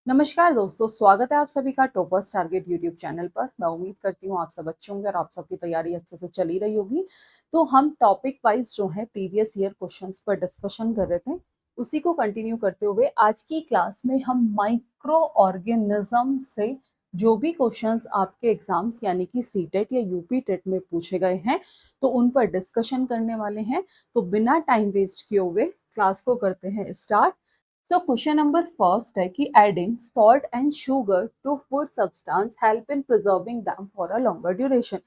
नमस्कार दोस्तों, स्वागत है आप सभी का टॉपर्स टारगेट यूट्यूब चैनल पर। मैं उम्मीद करती हूँ आप सब अच्छे होंगे और आप सबकी तैयारी अच्छे से चली रही होगी। तो हम टॉपिक वाइज जो है प्रीवियस ईयर क्वेश्चंस पर डिस्कशन कर रहे थे, उसी को कंटिन्यू करते हुए आज की क्लास में हम माइक्रो ऑर्गेनिज्म से जो भी क्वेश्चंस आपके एग्जाम्स यानी कि सीटेट या यूपी टेट में पूछे गए हैं तो उन पर डिस्कशन करने वाले हैं। तो बिना टाइम वेस्ट किए हुए क्लास को करते हैं start. So question number first है कि adding salt and sugar to food substance help in preserving them for a longer duration।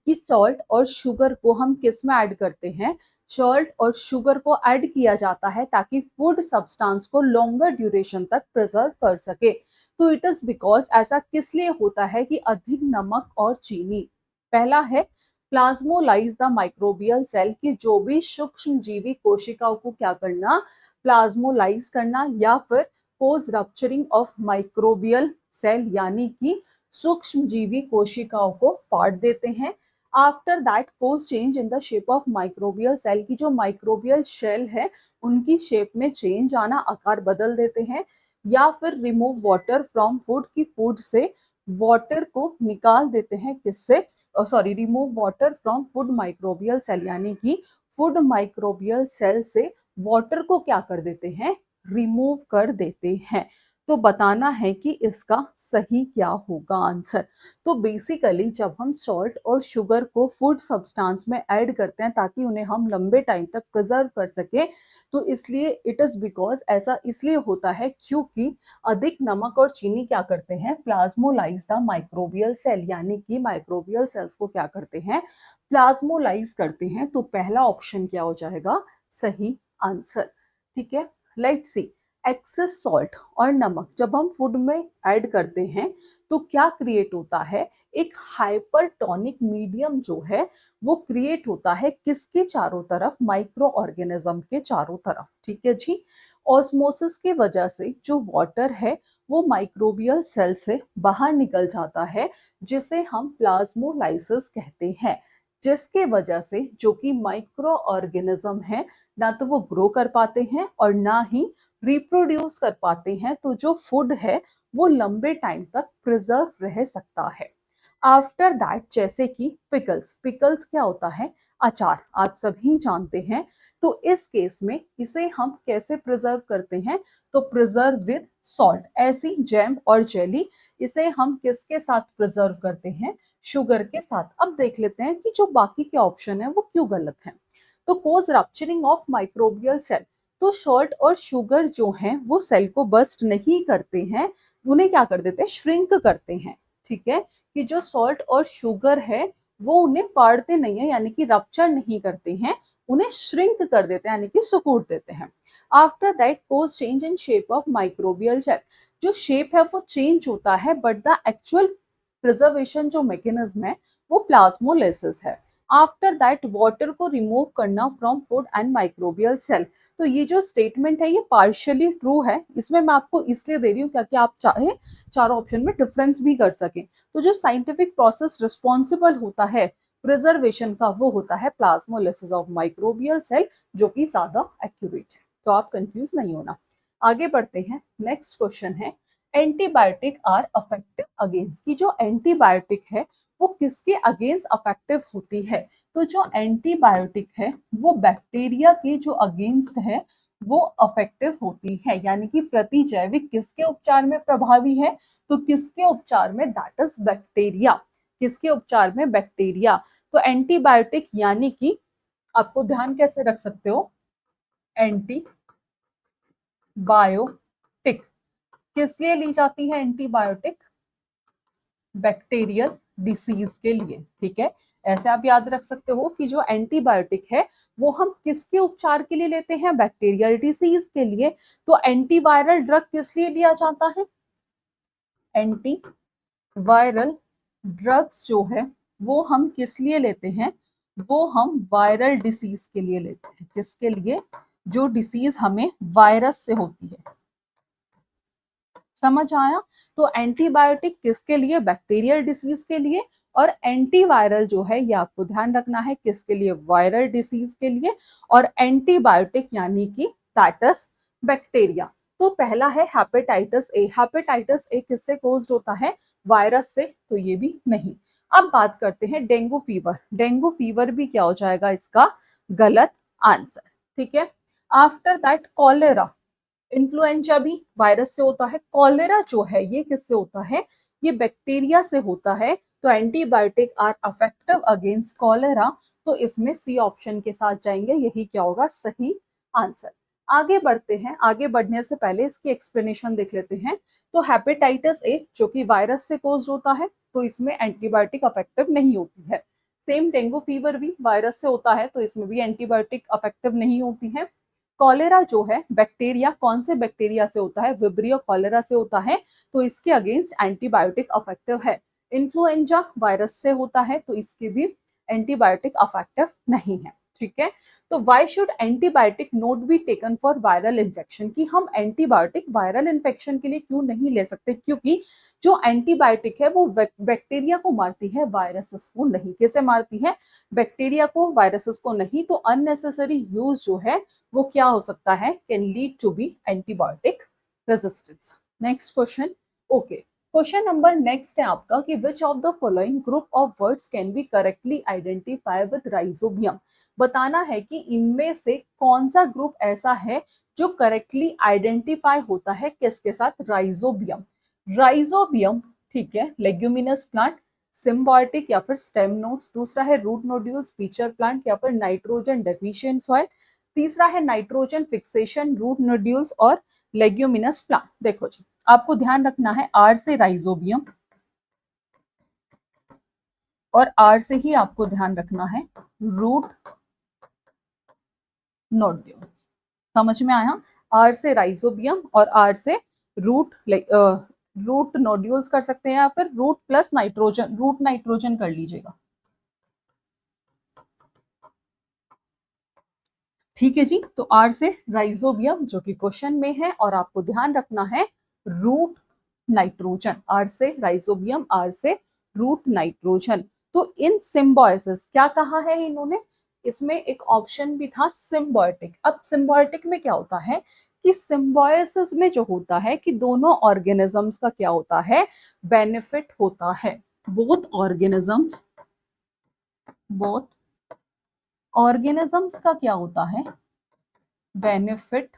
कि salt और sugar को हम किस में ऐड करते हैं? salt और sugar को ऐड किया जाता है ताकि food substance को longer duration तक preserve कर सके। तो it is because ऐसा किस लिए होता है कि अधिक नमक और चीनी। पहला है प्लाज्मोलाइज द माइक्रोबियल सेल की जो भी सूक्ष्म जीवी कोशिकाओं को क्या करना, प्लाज्मोलाइज करना, या फिर post rupturing of microbial cell यानी कि सूक्ष्म जीवी कोशिकाओं को फाड़ देते हैं। After that cause change in the shape of microbial cell की जो माइक्रोबियल शेल है उनकी शेप में चेंज आना, आकार बदल देते हैं। या फिर रिमूव वाटर फ्रॉम फूड की फूड से वाटर को निकाल देते हैं, किससे, remove water from food microbial cell यानी कि फूड माइक्रोबियल सेल से वाटर को क्या कर देते हैं, रिमूव कर देते हैं। तो बताना है कि इसका सही क्या होगा आंसर। तो बेसिकली जब हम सॉल्ट और शुगर को फूड सब्सटेंस में ऐड करते हैं ताकि उन्हें हम लंबे टाइम तक प्रिजर्व कर सके, तो इसलिए इट इज बिकॉज ऐसा इसलिए होता है क्योंकि अधिक नमक और चीनी क्या करते हैं, प्लाज्मोलाइज द माइक्रोबियल सेल यानी कि माइक्रोबियल सेल्स को क्या करते हैं, प्लाज्मोलाइज करते हैं। तो पहला ऑप्शन क्या हो जाएगा, सही आंसर। ठीक है, लेट्स सी। एक्सेस सॉल्ट और नमक जब हम फूड में ऐड करते हैं तो क्या क्रिएट होता है, एक हाइपरटोनिक मीडियम जो है वो क्रिएट होता है किसके चारों तरफ, माइक्रो ऑर्गेनिज्म के चारों तरफ। ठीक है जी। ऑस्मोसिस की वजह से जो वाटर है वो माइक्रोबियल सेल से बाहर निकल जाता है जिसे हम प्लाज्मोलाइसिस कहते हैं, जिसके वजह से जो कि माइक्रो ऑर्गेनिज्म है ना तो वो ग्रो कर पाते हैं और ना ही रिप्रोड्यूस कर पाते हैं। तो जो फूड है वो लंबे टाइम तक प्रिजर्व रह सकता है। आफ्टर दैट जैसे कि पिकल्स, पिकल्स क्या होता है, अचार, आप सभी जानते हैं। तो इस केस में इसे हम कैसे प्रिजर्व करते हैं, तो प्रिजर्व विद सॉल्ट। ऐसी जैम और जेली इसे हम किसके साथ प्रिजर्व करते हैं, शुगर के साथ। अब देख लेते हैं कि जो बाकी के ऑप्शन है वो क्यों गलत है। तो कोज रप्चरिंग ऑफ माइक्रोबियल सेल, तो सॉल्ट और शुगर जो हैं वो सेल को बस्ट नहीं करते हैं, उन्हें क्या कर देते हैं, श्रिंक करते हैं। ठीक है, कि जो सॉल्ट और शुगर है वो उन्हें फाड़ते नहीं है यानी कि रप्चर नहीं करते हैं, उन्हें श्रिंक कर देते हैं यानी कि सुकूट देते हैं। After that cause change in shape of microbial cell, जो शेप है वो चेंज होता है बट द एक्चुअल प्रिजर्वेशन जो मैकेनिज्म है वो प्लाज्मोलाइसिस है। आफ्टर दैट वाटर को रिमूव करना from food and microbial cell. तो ये जो स्टेटमेंट है ये पार्शियली ट्रू है, इसमें मैं आपको इसलिए दे रही हूँ क्योंकि आप चाहे चारों ऑप्शन में डिफरेंस भी कर सकें। तो जो साइंटिफिक प्रोसेस रिस्पॉन्सिबल होता है प्रिजर्वेशन का वो होता है प्लाज्मोलाइसिस ऑफ माइक्रोबियल सेल, जो कि ज्यादा एक्यूरेट है। तो आप कंफ्यूज नहीं होना। आगे बढ़ते हैं, नेक्स्ट क्वेश्चन है एंटीबायोटिक आर अफेक्टिव अगेंस्ट, की जो एंटीबायोटिक है वो किसके अगेंस्ट अफेक्टिव होती है। तो जो एंटीबायोटिक है वो बैक्टीरिया के जो अगेंस्ट है वो अफेक्टिव होती है, यानी कि प्रतिजैविक किसके उपचार में प्रभावी है, तो किसके उपचार में, दैट इज बैक्टीरिया। किसके उपचार में, बैक्टीरिया। तो एंटीबायोटिक यानी कि आपको ध्यान कैसे रख सकते हो, एंटीबायोटिक किस लिए ली जाती है, एंटीबायोटिक बैक्टीरियल डिसीज के लिए। ठीक है, ऐसे आप याद रख सकते हो कि जो एंटीबायोटिक है वो हम किसके उपचार के लिए लेते हैं, बैक्टीरियल डिसीज के लिए। तो एंटीवायरल ड्रग किस लिए लिया जाता है, एंटीवायरल ड्रग्स जो है वो हम किस लिए लेते हैं, वो हम वायरल डिसीज के लिए लेते हैं। किसके लिए, जो डिसीज हमें वायरस से होती है। समझ आया। तो एंटीबायोटिक किसके लिए, बैक्टीरियल डिसीज के लिए, और एंटीवायरल जो है ये आपको ध्यान रखना है किसके लिए, वायरल डिसीज के लिए। और एंटीबायोटिक यानी कि दैट इज बैक्टीरिया। तो पहला है हेपेटाइटिस ए। हेपेटाइटिस ए किससे कोज्ड होता है? वायरस से, तो ये भी नहीं। अब बात करते हैं डेंगू फीवर। डेंगू फीवर भी क्या हो जाएगा इसका गलत आंसर, ठीक है। After that cholera. इन्फ्लुएंजा भी वायरस से होता है। कॉलेरा जो है ये किससे होता है? ये बैक्टीरिया से होता है। तो antibiotic are effective against cholera, तो इसमें सी ऑप्शन के साथ जाएंगे, यही क्या होगा सही आंसर। आगे बढ़ते हैं। आगे बढ़ने से पहले इसकी एक्सप्लेनेशन देख लेते हैं। तो हेपेटाइटिस ए जो कि वायरस से कोज होता है, तो इसमें एंटीबायोटिक इफेक्टिव नहीं होती है। सेम डेंगू फीवर भी वायरस से होता है, तो इसमें भी एंटीबायोटिक इफेक्टिव नहीं होती है। कॉलेरा जो है बैक्टीरिया, कौन से बैक्टीरिया से होता है? विब्रियो कॉलेरा से होता है, तो इसके अगेंस्ट एंटीबायोटिक इफेक्टिव है। इन्फ्लुएंजा वायरस से होता है, तो इसके भी एंटीबायोटिक इफेक्टिव नहीं है, ठीक है। तो why should antibiotic note be taken for viral infection, कि हम एंटीबायोटिक वायरल इन्फेक्शन के लिए क्यों नहीं ले सकते? क्योंकि जो एंटीबायोटिक है वो बैक्टीरिया को मारती है, वायरसेस को नहीं। कैसे मारती है? बैक्टीरिया को, वायरसेस को नहीं। तो अननेसेसरी यूज जो है वो क्या हो सकता है? Can lead to be antibiotic resistance. Next question, okay. Question number next है आपका कि which of the following group of words can be correctly identify with rhizobium. बताना है कि इनमें से कौन सा ग्रुप ऐसा है जो करेक्टली आइडेंटिफाई होता है किसके साथ? राइजोबियम। राइजोबियम, ठीक है, लेग्यूमिनस प्लांट, सिम्बायोटिक या फिर स्टेम नोड्स। दूसरा है रूट नोड्यूल्स, पीचर प्लांट या फिर नाइट्रोजन डेफिशिएंट सॉइल। तीसरा है नाइट्रोजन फिक्सेशन, रूट नोड्यूल्स और लेग्यूमिनस प्लांट। देखो जी, आपको ध्यान रखना है आर से राइजोबियम और आर से ही आपको ध्यान रखना है रूट नोड्यूल। समझ में आया? आर से राइजोबियम और आर से रूट रूट नोड्यूल्स कर सकते हैं, या फिर root plus nitrogen, root nitrogen कर लीजिएगा, ठीक है जी। तो आर से राइजोबियम जो कि क्वेश्चन में है, और आपको ध्यान रखना है रूट नाइट्रोजन। आर से राइजोबियम, आर से रूट नाइट्रोजन। तो इन सिम्बायोसिस क्या कहा है इन्होंने? इसमें एक ऑप्शन भी था सिम्बायोटिक। अब सिम्बायोटिक में क्या होता है कि सिम्बायोसिस में जो होता है कि दोनों ऑर्गेनिजम्स का क्या होता है? बेनिफिट होता है। बोथ ऑर्गेनिजम्स, बोथ ऑर्गेनिजम्स का क्या होता है? बेनिफिट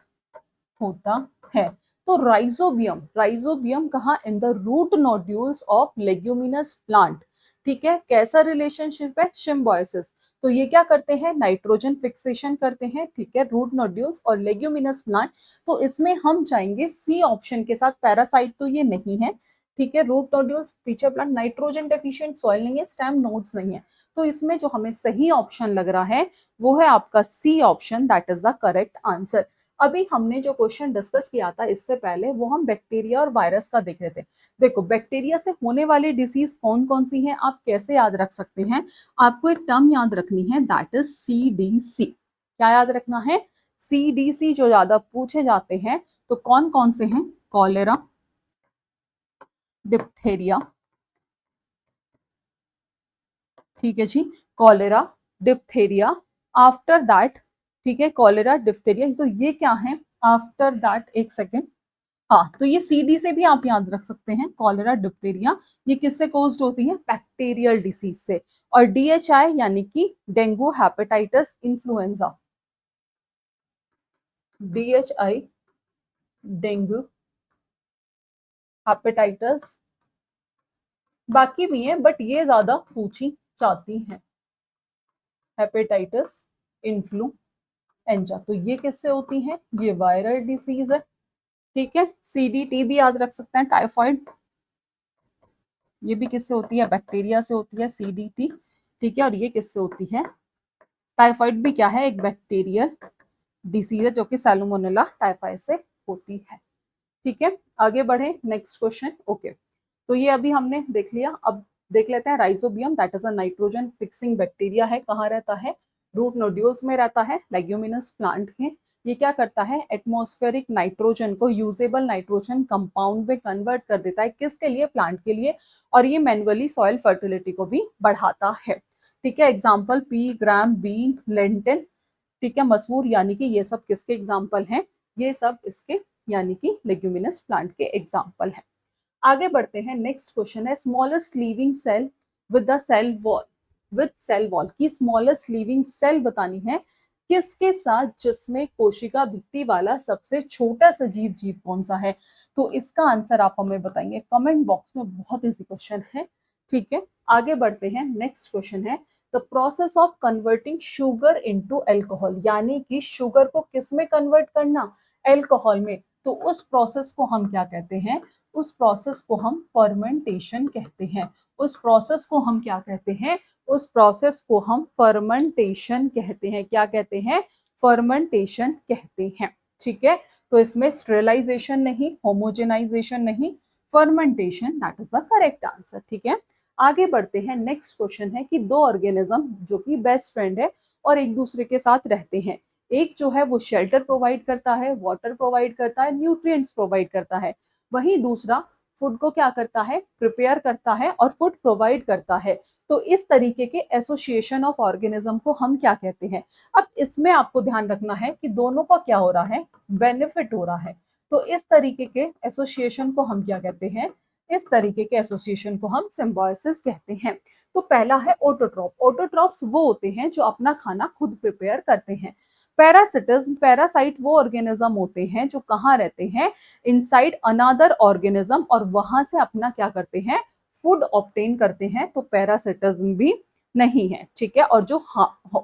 होता है। तो राइजोबियम, राइजोबियम कहाँ? In the root nodules of leguminous plant, ठीक है। कैसा रिलेशनशिप है? सिम्बायोसिस। तो ये क्या करते हैं? नाइट्रोजन फिक्सेशन करते हैं, ठीक है, रूट नोड्यूल्स और लेग्यूमिनस प्लांट। तो इसमें हम जाएंगे सी ऑप्शन के साथ। पैरासाइट तो ये नहीं है, ठीक है। रूट नोड्यूल्स, पीछे प्लांट, नाइट्रोजन डेफिशिएंट सॉइल नहीं है, स्टेम नोड्स नहीं है। तो इसमें जो हमें सही ऑप्शन लग रहा है वो है आपका C option, that is the correct answer. अभी हमने जो क्वेश्चन डिस्कस किया था इससे पहले, वो हम बैक्टीरिया और वायरस का देख रहे थे। देखो, बैक्टीरिया से होने वाली डिसीज कौन कौन सी हैं, आप कैसे याद रख सकते हैं? आपको एक टर्म याद रखनी है, दैट इज CDC। क्या याद रखना है? CDC जो ज्यादा पूछे जाते हैं, तो कौन कौन से हैं? कॉलेरा, डिप्थेरिया, ठीक है जी, कॉलेरा, डिप्थेरिया। आफ्टर दैट, ठीक है, कॉलेरा, डिप्थेरिया, तो ये क्या है? आफ्टर दैट, एक सेकेंड, हाँ, तो ये CD से भी आप याद रख सकते हैं, कॉलेरा, डिप्थेरिया। ये किससे कोज्ड होती है? बैक्टीरियल डिसीज से। और DHI यानी कि dengue, hepatitis, influenza. DHI dengue, hepatitis, बाकी भी है बट ये ज्यादा पूछी जाती है, हेपेटाइटिस, इन्फ्लुएंजा। तो ये किससे होती है? ये वायरल डिसीज है, ठीक है। CDT भी याद रख सकते हैं, टाइफाइड, ये भी किससे होती है? बैक्टीरिया से होती है, CDT, ठीक है। और ये किससे होती है? टाइफाइड भी क्या है? एक बैक्टीरियल डिसीज है जो कि सैल्मोनेला टाइफाई से होती है, ठीक है। आगे बढ़े, नेक्स्ट क्वेश्चन, ओके। तो ये अभी हमने देख लिया। अब देख लेते हैं rhizobium, that is a nitrogen fixing bacteria है। कहाँ रहता है? रूट नोड्यूल्स में रहता है, लेग्यूमिनस प्लांट में। ये क्या करता है? एटमॉस्फेरिक नाइट्रोजन को यूजेबल नाइट्रोजन कंपाउंड में कन्वर्ट कर देता है। किसके लिए? प्लांट के लिए। और ये मैन्युअली सॉइल फर्टिलिटी को भी बढ़ाता है, ठीक है। Example pea, gram, bean, lentil, ठीक है, मसूर, यानी कि ये सब किसके एग्जाम्पल हैं? ये सब इसके यानी कि लेग्यूमिनस प्लांट के एग्जाम्पल है। आगे बढ़ते हैं, नेक्स्ट क्वेश्चन है smallest living cell with the cell wall, with cell wall की स्मॉलेस्ट लिविंग सेल बतानी है किसके साथ, जिसमें कोशिका भित्ति वाला सबसे छोटा सा जीव कौन सा है। तो इसका आंसर आप हमें बताएंगे कमेंट बॉक्स में, बहुत इजी क्वेश्चन है। ठीक है, आगे बढ़ते हैं, नेक्स्ट क्वेश्चन है the process of converting sugar into alcohol, यानी कि शुगर को किस में कन्वर्ट करना, अल्कोहल में। तो उस प्रोसेस को हम क्या कहते हैं, उस प्रोसेस को हम फर्मेंटेशन कहते हैं। उस प्रोसेस को हम क्या कहते हैं, उस प्रोसेस को हम फर्मेंटेशन कहते हैं। क्या कहते हैं, फर्मेंटेशन कहते हैं। ठीक है, तो इसमें स्टेरिलाइजेशन नहीं, होमोजेनाइजेशन नहीं, fermentation, that is the correct answer. ठीक है, आगे बढ़ते हैं, नेक्स्ट क्वेश्चन है कि दो ऑर्गेनिज्म जो कि बेस्ट फ्रेंड है और एक दूसरे के साथ रहते हैं, एक जो है वो शेल्टर प्रोवाइड करता है, वाटर प्रोवाइड करता है, न्यूट्रिएंट्स प्रोवाइड करता है, वहीं दूसरा फूड को क्या करता है, प्रिपेयर करता है और फूड प्रोवाइड करता है। तो इस तरीके के एसोसिएशन ऑफ ऑर्गेनिज्म को हम क्या कहते हैं। अब इसमें आपको ध्यान रखना है कि दोनों का क्या हो रहा है, बेनिफिट हो रहा है। तो इस तरीके के एसोसिएशन को हम क्या कहते हैं, इस तरीके के एसोसिएशन को हम सिम्बायोसिस कहते हैं। तो पहला है ऑटोट्रॉप। ऑटोट्रॉप्स वो होते हैं जो अपना खाना खुद प्रिपेयर करते हैं। पैरासिटिज्म, पैरासाइट वो ऑर्गेनिज्म होते हैं जो कहाँ रहते हैं, इनसाइड अनदर ऑर्गेनिज्म, और वहां से अपना क्या करते हैं, फूड ऑब्टेन करते हैं। तो पैरासिटिज्म भी नहीं है। ठीक है, और जो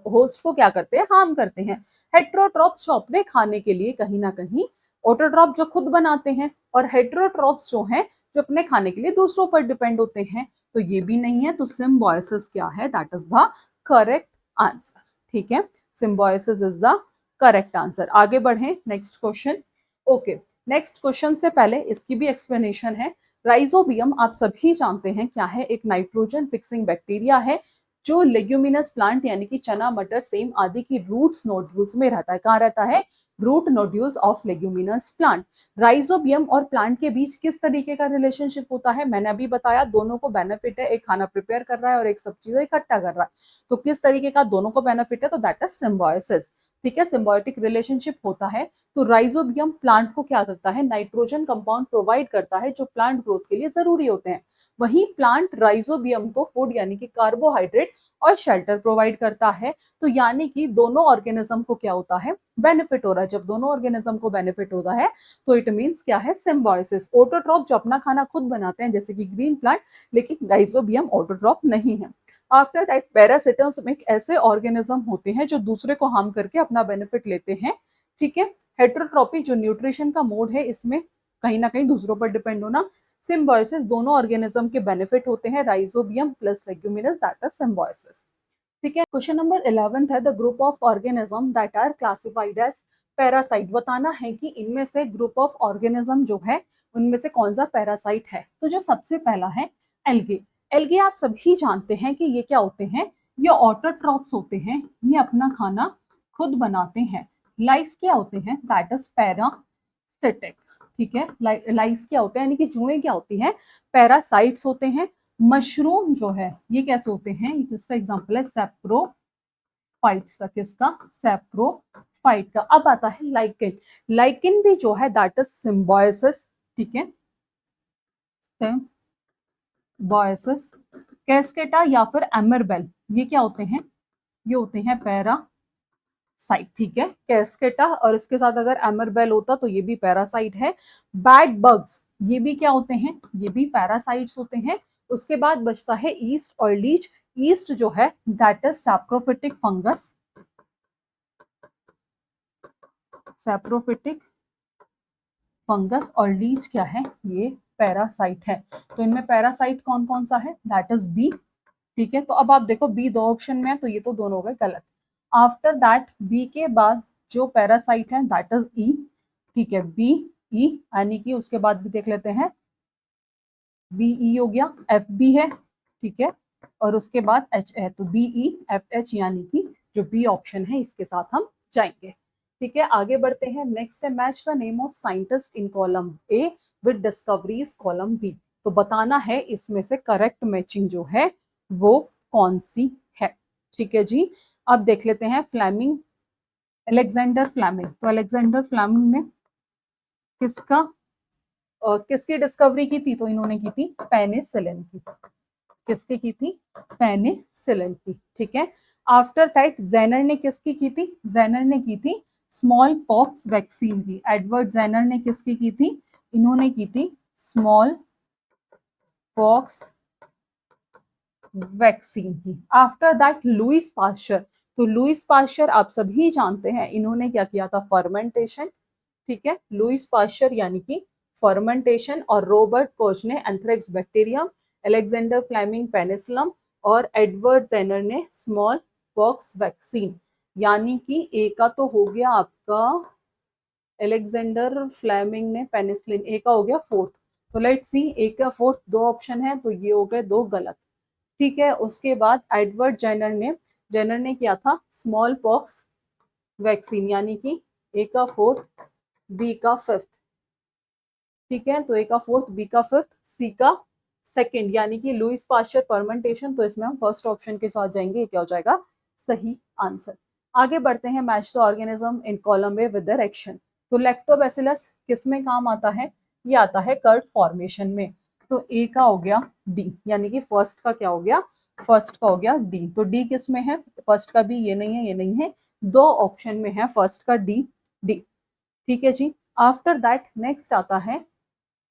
होस्ट को क्या करते हैं, हार्म करते हैं। हेट्रोट्रॉप्स जो अपने खाने के लिए कहीं ना कहीं, ऑटोट्रॉप जो खुद बनाते हैं, और हेट्रोट्रॉप्स जो हैं जो अपने खाने के लिए दूसरों पर डिपेंड होते हैं। तो ये भी नहीं है। तो सिम्बायोसिस क्या है, that is the correct answer. ठीक है, symbiosis is the correct answer. आगे बढ़े, next question. Okay, next question से पहले इसकी भी एक्सप्लेनेशन है। राइजोबियम आप सभी जानते हैं क्या है, एक नाइट्रोजन फिक्सिंग बैक्टीरिया है जो लेग्यूमिनस प्लांट यानी कि चना, मटर, सेम आदि की रूट्स नोड्यूल्स में रहता है। कहाँ रहता है, root nodules of leguminous plant. Rhizobium और प्लांट के बीच किस तरीके का रिलेशनशिप होता है, मैंने अभी बताया, दोनों को बेनिफिट है, एक खाना प्रिपेयर कर रहा है और एक सब चीजें इकट्ठा कर रहा है। तो किस तरीके का दोनों को बेनिफिट है, तो दैट इज सिम्बायोसिस। ठीक है, सिम्बायोटिक रिलेशनशिप होता है। तो राइजोबियम प्लांट को क्या करता है, नाइट्रोजन कंपाउंड प्रोवाइड करता है जो प्लांट ग्रोथ के लिए जरूरी होते हैं। वहीं प्लांट राइजोबियम को फूड यानी कि कार्बोहाइड्रेट और शेल्टर प्रोवाइड करता है। तो यानी कि दोनों ऑर्गेनिज्म को क्या होता है, बेनिफिट हो रहा है। जब दोनों ऑर्गेनिज्म को बेनिफिट होता है तो इट मींस क्या है, सिम्बायोसिस। ऑटोट्रॉप जो अपना खाना खुद बनाते हैं जैसे कि ग्रीन प्लांट, लेकिन राइजोबियम ऑटोट्रॉप नहीं है। आफ्टर दैट पैरासिटम्स एक ऐसे ऑर्गेनिज्म होते हैं जो दूसरे को हार्म करके अपना बेनिफिट लेते हैं। ठीक है, हेट्रोट्रॉपी जो न्यूट्रिशन का मोड है, इसमें कहीं ना कहीं दूसरों पर डिपेंड होना। सिम्बायोसिस दोनों ऑर्गेनिज्म के बेनिफिट होते हैं, rhizobium plus leguminous, that is symbiosis. ठीक है, क्वेश्चन नंबर 11 है the group of organism that are classified as parasite. बताना है कि इनमें से ग्रुप ऑफ ऑर्गेनिज्म जो है उनमें से कौन सा पैरासाइट है। तो जो सबसे पहला है एल्गे। एल्गे आप सभी जानते हैं कि ये क्या होते हैं, ये ऑटोट्रॉप्स होते हैं, ये अपना खाना खुद बनाते हैं। लाइस क्या होते हैं, दैट इज पैरासिटिक। ठीक है, लाइस क्या होते हैं, यानी कि जुएं क्या होती हैं, पैरासाइट्स होते हैं। मशरूम जो है ये कैसे होते हैं, इसका एग्जांपल है सैप्रोफाइट्स का, किसका, सैप्रोफाइट का। अब आता है लाइकेन। लाइकेन भी जो है दैट इज सिम्बायोसिस। ठीक है, सिम्बायोसिस। कैस्केटा या फिर एमरबेल, ये क्या होते हैं, ये होते हैं पैरासाइट। ठीक है, कैस्केटा और इसके साथ अगर एमरबेल होता तो ये भी पैरासाइट है। बैड बग्स, ये भी क्या होते हैं, ये भी पैरासाइट्स होते हैं। उसके बाद बचता है ईस्ट और लीच। ईस्ट जो है that is saprophytic fungus, saprophytic fungus, और लीच क्या है, ये पैरासाइट है। तो इनमें पैरासाइट कौन कौन सा है, दैट इज बी। ठीक है, तो अब आप देखो बी दो ऑप्शन में है तो ये तो दोनों हो गए गलत। आफ्टर दैट बी के बाद जो पैरासाइट है दैट इज ई। ठीक है, बी ई, यानी कि उसके बाद भी देख लेते हैं, बी ई हो गया, एफ बी है। ठीक है, और उसके बाद एच है, तो बी ई एफ एच, यानी कि जो बी ऑप्शन है इसके साथ हम जाएंगे। ठीक है, आगे बढ़ते हैं, नेक्स्ट है match the name of scientist in column A with discoveries column B. तो बताना है इसमें से करेक्ट मैचिंग जो है वो कौन सी है। ठीक है जी, अब देख लेते हैं फ्लेमिंग, अलेक्जेंडर फ्लेमिंग। तो अलेक्जेंडर फ्लेमिंग ने किसका किसकी डिस्कवरी की थी? तो इन्होंने की थी पेनिसिलिन की। किसकी की थी? पेनिसिलिन की। ठीक है। आफ्टर दैट जेनर ने किसकी की थी? जेनर ने की थी स्मॉल पॉक्स वैक्सीन की। एडवर्ड जेनर ने किसकी की थी? इन्होंने की थी स्मॉल पॉक्स वैक्सीन की। After that Louis Pasteur. तो लुइस पास्चर आप सभी जानते हैं, इन्होंने क्या किया था? फर्मेंटेशन। ठीक है, लुइस पास्चर यानी कि फर्मेंटेशन। और रॉबर्ट कोच ने anthrax bacterium, Alexander Fleming penicillium और एडवर्ड जेनर ने स्मॉल पॉक्स वैक्सीन। यानी कि ए का तो हो गया आपका अलेक्जेंडर फ्लेमिंग ने पेनिसिलिन, ए का हो गया फोर्थ। तो लेट्स सी, ए का फोर्थ दो ऑप्शन है, तो ये हो गए दो गलत। ठीक है, उसके बाद एडवर्ड जेनर ने किया था स्मॉल पॉक्स वैक्सीन, यानी कि ए का फोर्थ, बी का फिफ्थ। ठीक है, तो ए का फोर्थ, बी का फिफ्थ, सी का सेकंड, यानी कि लुइस पास्चर फर्मेंटेशन। तो इसमें हम फर्स्ट ऑप्शन के साथ जाएंगे, ये क्या हो जाएगा? सही आंसर। आगे बढ़ते हैं, match the organism in column way with direction. तो लैक्टोबैसिलस किस में काम आता है? ये आता है कर्ड फॉर्मेशन में। तो ए का हो गया डी, यानी कि फर्स्ट का क्या हो गया? फर्स्ट का हो गया डी। तो डी किस में है? फर्स्ट का भी ये नहीं है, ये नहीं है, दो ऑप्शन में है, फर्स्ट का डी, डी। ठीक है जी। आफ्टर दैट नेक्स्ट आता है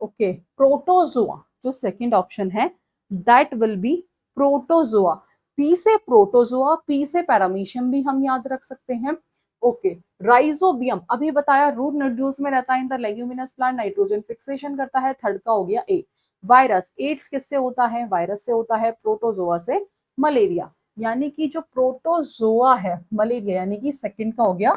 ओके प्रोटोजोआ। जो सेकंड ऑप्शन है that will be protozoa. P से प्रोटोजोआ, पी से पैरामीशियम भी हम याद रख सकते हैं। ओके राइजोबियम अभी बताया, रूट नोड्यूल्स में रहता है in the leguminous plant, nitrogen fixation करता है। थर्ड का हो गया ए। वायरस, एड्स किससे होता है? वायरस से होता है। प्रोटोजोआ से मलेरिया, यानी कि जो प्रोटोजोआ है मलेरिया, यानी कि सेकंड का हो गया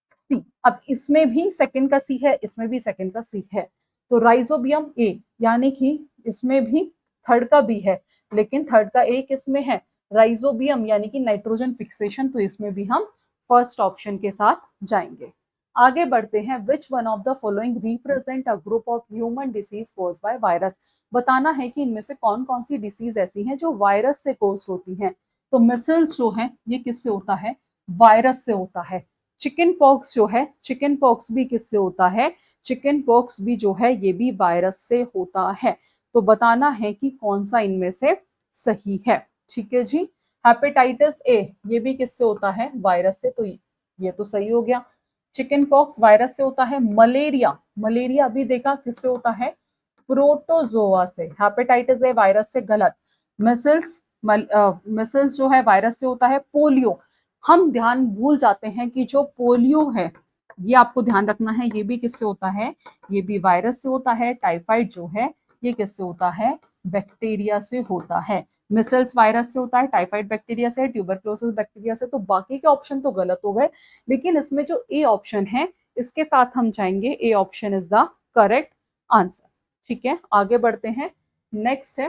सी। अब इसमें भी सेकंड का सी है, इसमें भी सेकंड का सी है, तो राइजोबियम ए, यानी कि इसमें भी थर्ड का बी है, लेकिन थर्ड का ए किसमें है? राइजोबियम, यानी कि नाइट्रोजन फिक्सेशन। तो इसमें भी हम फर्स्ट ऑप्शन के साथ जाएंगे। आगे बढ़ते हैं, which one of the following represent a group of human disease caused by virus. बताना है कि इनमें से कौन कौन सी डिसीज ऐसी हैं जो वायरस से कॉज होती हैं। तो मिसल्स जो है ये किससे होता है? वायरस से होता है। चिकन पॉक्स जो है, चिकन पॉक्स भी किससे होता है? चिकन पॉक्स भी जो है ये भी वायरस से होता है। तो बताना है कि कौन सा इनमें से सही है। ठीक है जी। हेपेटाइटिस ए ये भी किससे होता है? वायरस से। तो ये तो सही हो गया, चिकन पॉक्स वायरस से होता है। मलेरिया, मलेरिया अभी देखा किससे होता है? प्रोटोजोआ से। हेपेटाइटिस ए वायरस से, गलत। मिसल्स, मिसल्स जो है वायरस से होता है। पोलियो, हम ध्यान भूल जाते हैं कि जो पोलियो है ये आपको ध्यान रखना है, ये भी किससे होता है? ये भी वायरस से होता है। टाइफाइड जो है ये किससे होता है? बैक्टीरिया से होता है। मिसल्स वायरस से होता है, टाइफाइड बैक्टीरिया से, ट्यूबरक्लोसिस बैक्टीरिया से। तो बाकी के ऑप्शन तो गलत हो गए, लेकिन इसमें जो ए ऑप्शन है इसके साथ हम जाएंगे, A option is the correct answer. ठीक है, आगे बढ़ते हैं। नेक्स्ट है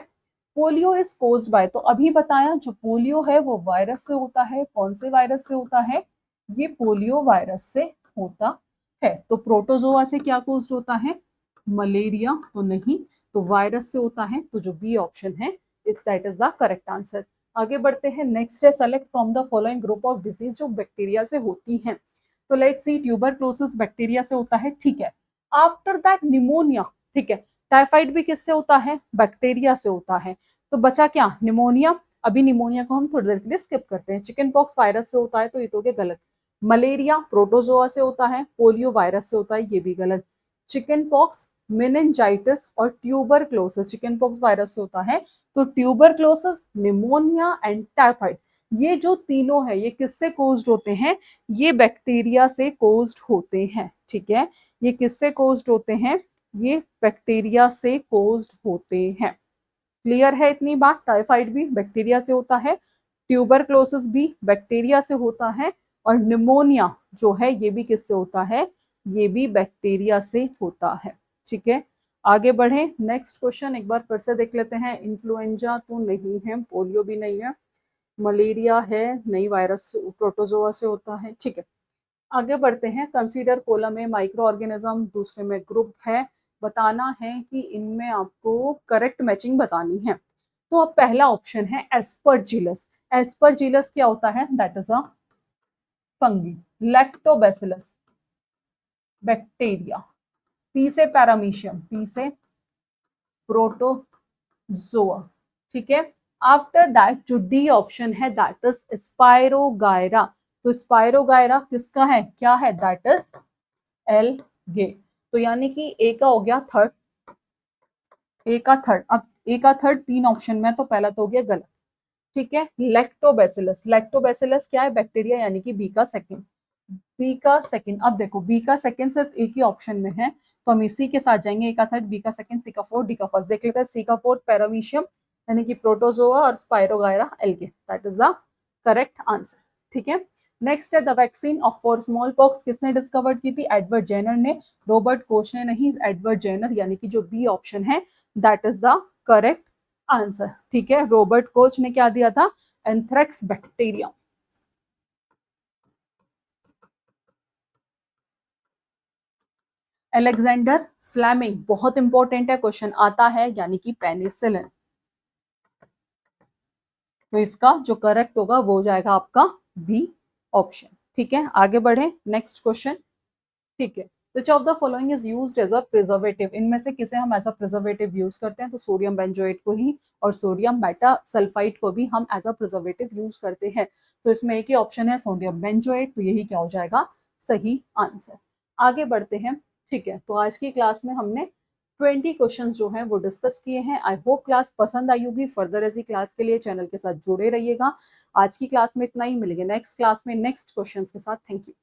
पोलियो इज कोज्ड बाय। तो अभी बताया जो पोलियो है वो वायरस से होता है। कौन से वायरस से होता है? ये पोलियो वायरस से होता है। तो प्रोटोजोआ से क्या कोज्ड होता है? मलेरिया तो नहीं, तो वायरस से होता है। तो जो बी ऑप्शन है इस that is the correct answer. आगे बढ़ते हैं। नेक्स्ट है select from the following group of disease जो बैक्टीरिया से होती हैं। तो लेट्स सी, ट्यूबरक्लोसिस बैक्टीरिया से होता है, ठीक है। आफ्टर दैट निमोनिया, ठीक है। टाइफाइड भी किससे होता है? बैक्टीरिया से होता है। तो बचा क्या? निमोनिया। अभी निमोनिया को हम थोड़ी देर के लिए स्किप करते हैं। चिकन पॉक्स वायरस से होता है, तो ये तो गया गलत। मलेरिया प्रोटोजोआ से होता है। पोलियो वायरस से होता है, ये भी गलत। चिकन पॉक्स, मेनिंजाइटिस और ट्यूबरक्लोसिस चिकन पॉक्स वायरस से होता है। तो ट्यूबरक्लोसिस, निमोनिया एंड टाइफाइड, ये जो तीनों है ये किससे कोज्ड होते हैं? ये बैक्टीरिया से कोज्ड होते हैं। ठीक है, ये किससे कोज्ड होते हैं? ये बैक्टीरिया से कोज्ड होते हैं। क्लियर है इतनी बात? टाइफाइड भी बैक्टीरिया से होता है, ट्यूबरक्लोसिस भी बैक्टीरिया से होता है, और निमोनिया जो है ये भी किससे होता है? ये भी बैक्टीरिया से होता है। ठीक है, आगे बढ़े। नेक्स्ट क्वेश्चन एक बार फिर से देख लेते हैं। इन्फ्लुएंजा तो नहीं है, पोलियो भी नहीं है, मलेरिया है नहीं, वायरस प्रोटोजोआ से होता है। ठीक है, आगे बढ़ते हैं। कंसीडर कॉलम में माइक्रो ऑर्गेनिज्म, दूसरे में ग्रुप है। बताना है कि इनमें आपको करेक्ट मैचिंग बतानी है। तो अब पहला ऑप्शन है एस्परजिलस। एस्परजिलस क्या होता है? That is a fungi. Lactobacillus bacteria. P से पैरामीशियम, पी से प्रोटोजोआ, ठीक है। आफ्टर दैट जो डी ऑप्शन है दैट इज स्पायरोगायरा, तो स्पायरोगायरा किसका है, क्या है, दैट इज एल्गे। तो यानी कि ए का हो गया थर्ड, ए का थर्ड, अब ए का थर्ड तीन ऑप्शन में, तो पहला तो हो गया गलत, ठीक है। लैक्टोबैसिलस, लैक्टोबैसिलस क्या है, बैक्टीरिया, यानी कि बी का सेकंड, बी का सेकंड। अब देखो बी का सेकंड सिर्फ एक ही ऑप्शन में है, तो हम इसी के साथ जाएंगे, ए का थर्ड, बी का सेकंड, सी का फोर्थ, डी का फर्स्ट। देख लेते हैं, सी का फोर्थ पैरामीशियम यानी कि प्रोटोजोआ और spirogyra algae, that is the correct answer, ठीक है। नेक्स्ट है the vaccine of for small pox किसने डिस्कवर की थी, एडवर्ड जेनर ने, रॉबर्ट कोच ने नहीं, एडवर्ड जेनर, यानी कि जो बी ऑप्शन है that is the correct answer, ठीक है। रॉबर्ट कोच ने क्या दिया था, एंथ्रेक्स बैक्टीरिया। अलेक्जेंडर फ्लेमिंग, बहुत इंपॉर्टेंट है, क्वेश्चन आता है, यानी कि पेनिसिलिन। तो इसका जो करेक्ट होगा वो हो जाएगा आपका बी ऑप्शन, ठीक है। आगे बढ़े, नेक्स्ट क्वेश्चन, ठीक है। Which of the following is used as a preservative, इनमें से किसे हम एज अ प्रिजर्वेटिव यूज करते हैं, तो सोडियम बेंजोएट को ही और सोडियम बेटा सल्फाइड को भी हम एज अ प्रिजर्वेटिव यूज करते हैं। तो इसमें एक ही ऑप्शन है सोडियम बेंजोएट, तो यही क्या हो जाएगा सही आंसर। आगे बढ़ते हैं, ठीक है। तो आज की क्लास में हमने 20 क्वेश्चन जो हैं वो डिस्कस किए हैं। आई होप क्लास पसंद आई होगी। फर्दर ऐसी क्लास के लिए चैनल के साथ जुड़े रहिएगा। आज की क्लास में इतना ही, मिलेंगे नेक्स्ट क्लास में नेक्स्ट क्वेश्चन के साथ। Thank you.